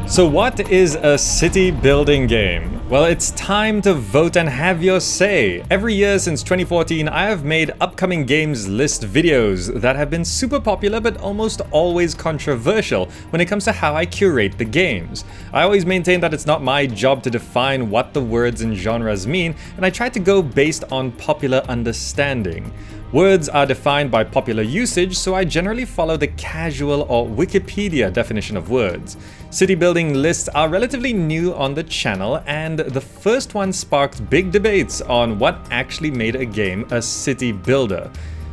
So what is a city building game? Well, it's time to vote and have your say. Every year since 2014, I have made upcoming games list videos that have been super popular but almost always controversial when it comes to how I curate the games. I always maintain that it's not my job to define what the words and genres mean, and I try to go based on popular understanding. Words are defined by popular usage, so I generally follow the casual or Wikipedia definition of words. City building lists are relatively new on the channel, and the first one sparked big debates on what actually made a game a city builder.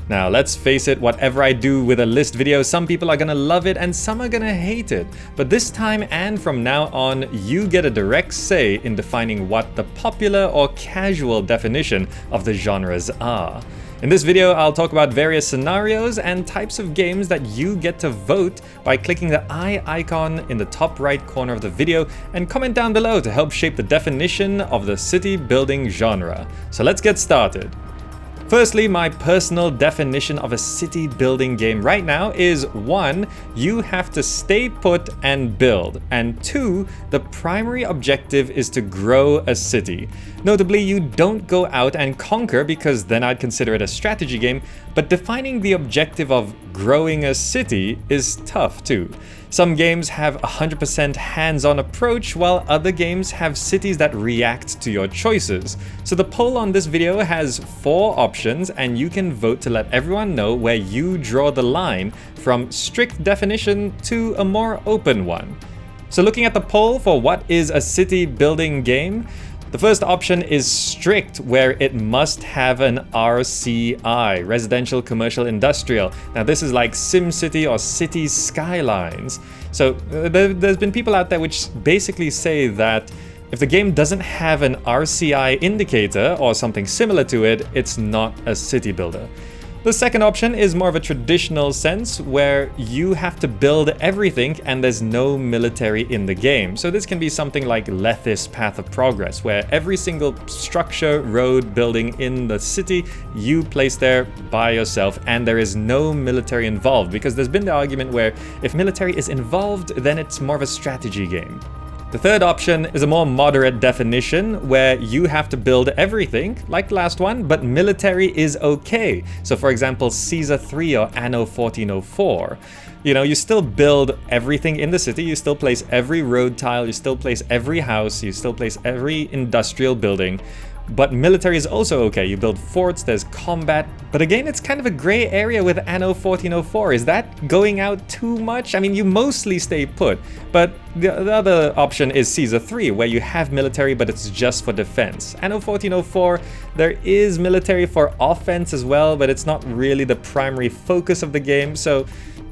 Now, let's face it, whatever I do with a list video, some people are gonna love it and some are gonna hate it. But this time and from now on, you get a direct say in defining what the popular or casual definition of the genres are. In this video, I'll talk about various scenarios and types of games that you get to vote by clicking the eye icon in the top right corner of the video and comment down below to help shape the definition of the city building genre. So let's get started. Firstly, my personal definition of a city building game right now is 1. You have to stay put and build, and 2. The primary objective is to grow a city. Notably, you don't go out and conquer because then I'd consider it a strategy game, but defining the objective of growing a city is tough too. Some games have a 100% hands-on approach, while other games have cities that react to your choices. So the poll on this video has 4 options, and you can vote to let everyone know where you draw the line from strict definition to a more open one. So looking at the poll for what is a city building game, the first option is strict, where it must have an RCI, Residential, Commercial, Industrial. Now this is like SimCity or City Skylines. So there's been people out there which basically say that if the game doesn't have an RCI indicator or something similar to it, it's not a city builder. The second option is more of a traditional sense, where you have to build everything and there's no military in the game. So this can be something like Lethis Path of Progress, where every single structure, road, building in the city you place there by yourself, and there is no military involved, because there's been the argument where if military is involved, then it's more of a strategy game. The third option is a more moderate definition, where you have to build everything, like the last one, but military is okay. So for example, Caesar 3 or Anno 1404. You still build everything in the city, you still place every road tile, you still place every house, you still place every industrial building. But military is also okay. You build forts, there's combat. But again, it's kind of a gray area with Anno 1404. Is that going out too much? I mean, you mostly stay put. But the other option is Caesar 3, where you have military, but it's just for defense. Anno 1404, there is military for offense as well, but it's not really the primary focus of the game.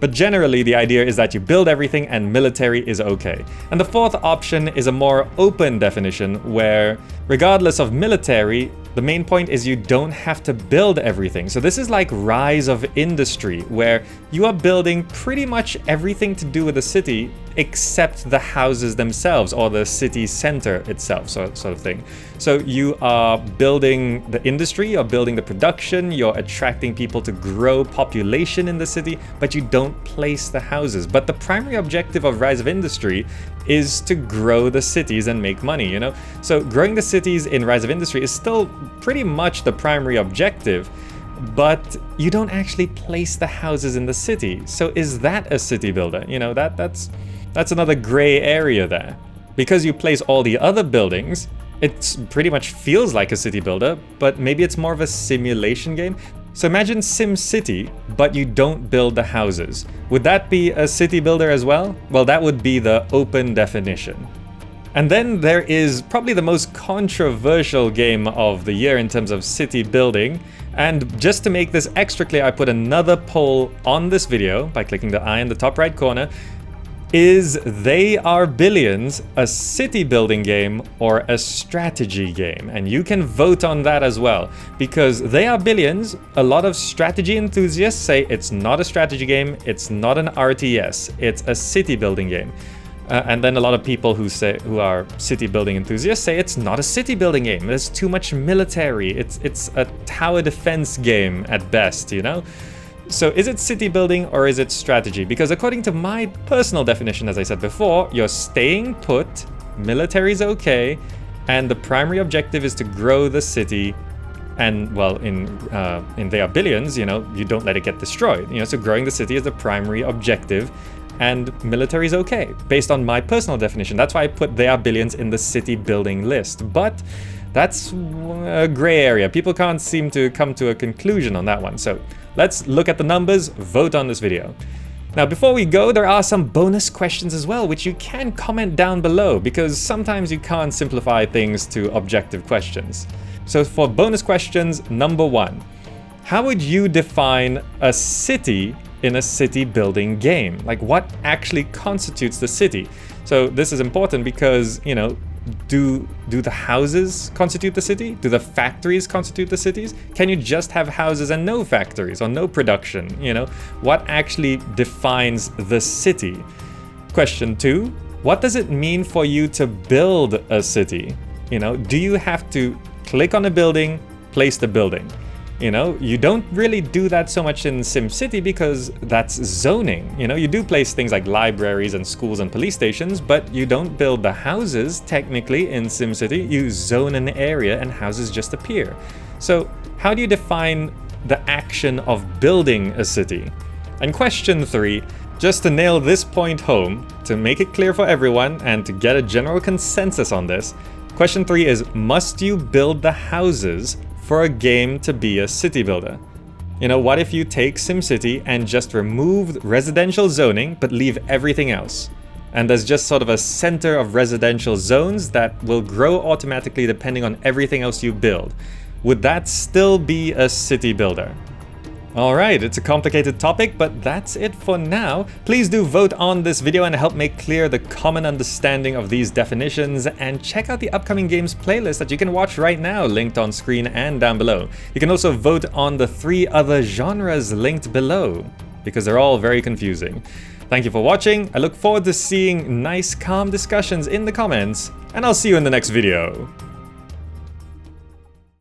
But generally, the idea is that you build everything and military is okay. And the fourth option is a more open definition, where regardless of military, the main point is you don't have to build everything. So this is like Rise of Industry, where you are building pretty much everything to do with the city except the houses themselves or the city center itself, sort of thing. So you are building the industry, you're building the production, you're attracting people to grow population in the city, but you don't place the houses. But the primary objective of Rise of Industry is to grow the cities and make money, So growing the cities in Rise of Industry is still pretty much the primary objective, but you don't actually place the houses in the city. So is that a city builder? That's another gray area there. Because you place all the other buildings, it pretty much feels like a city builder, but maybe it's more of a simulation game. So imagine SimCity, but you don't build the houses. Would that be a city builder as well? Well, that would be the open definition. And then there is probably the most controversial game of the year in terms of city building. And just to make this extra clear, I put another poll on this video by clicking the eye in the top right corner. Is They Are Billions a city building game or a strategy game? And you can vote on that as well, because They Are Billions, a lot of strategy enthusiasts say it's not a strategy game, it's not an RTS, it's a city building game. And then a lot of people who are city building enthusiasts say it's not a city building game, there's too much military, it's a tower defense game at best, So is it city building or is it strategy? Because according to my personal definition, as I said before, you're staying put, military's okay, and the primary objective is to grow the city. And well, in They Are Billions, you know, you don't let it get destroyed. You know, so growing the city is the primary objective, and military is okay, based on my personal definition. That's why I put They Are Billions in the city building list. But that's a gray area. People can't seem to come to a conclusion on that one. So let's look at the numbers, vote on this video. Now, before we go, there are some bonus questions as well, which you can comment down below, because sometimes you can't simplify things to objective questions. So for bonus questions, number 1, how would you define a city in a city building game? Like, what actually constitutes the city? So this is important because, you know, do the houses constitute the city? Do the factories constitute the cities? Can you just have houses and no factories or no production? You know, what actually defines the city? Question 2, what does it mean for you to build a city? You know, do you have to click on a building, place the building? You know, you don't really do that so much in SimCity because that's zoning. You know, you do place things like libraries and schools and police stations, but you don't build the houses technically in SimCity. You zone an area and houses just appear. So how do you define the action of building a city? And question 3, just to nail this point home, to make it clear for everyone and to get a general consensus on this, question 3 is, must you build the houses for a game to be a city builder? You know, what if you take SimCity and just remove residential zoning but leave everything else? And there's just sort of a center of residential zones that will grow automatically depending on everything else you build. Would that still be a city builder? Alright, it's a complicated topic, but that's it for now. Please do vote on this video and help make clear the common understanding of these definitions, and check out the upcoming games playlist that you can watch right now, linked on screen and down below. You can also vote on the 3 other genres linked below, because they're all very confusing. Thank you for watching. I look forward to seeing nice, calm discussions in the comments, and I'll see you in the next video.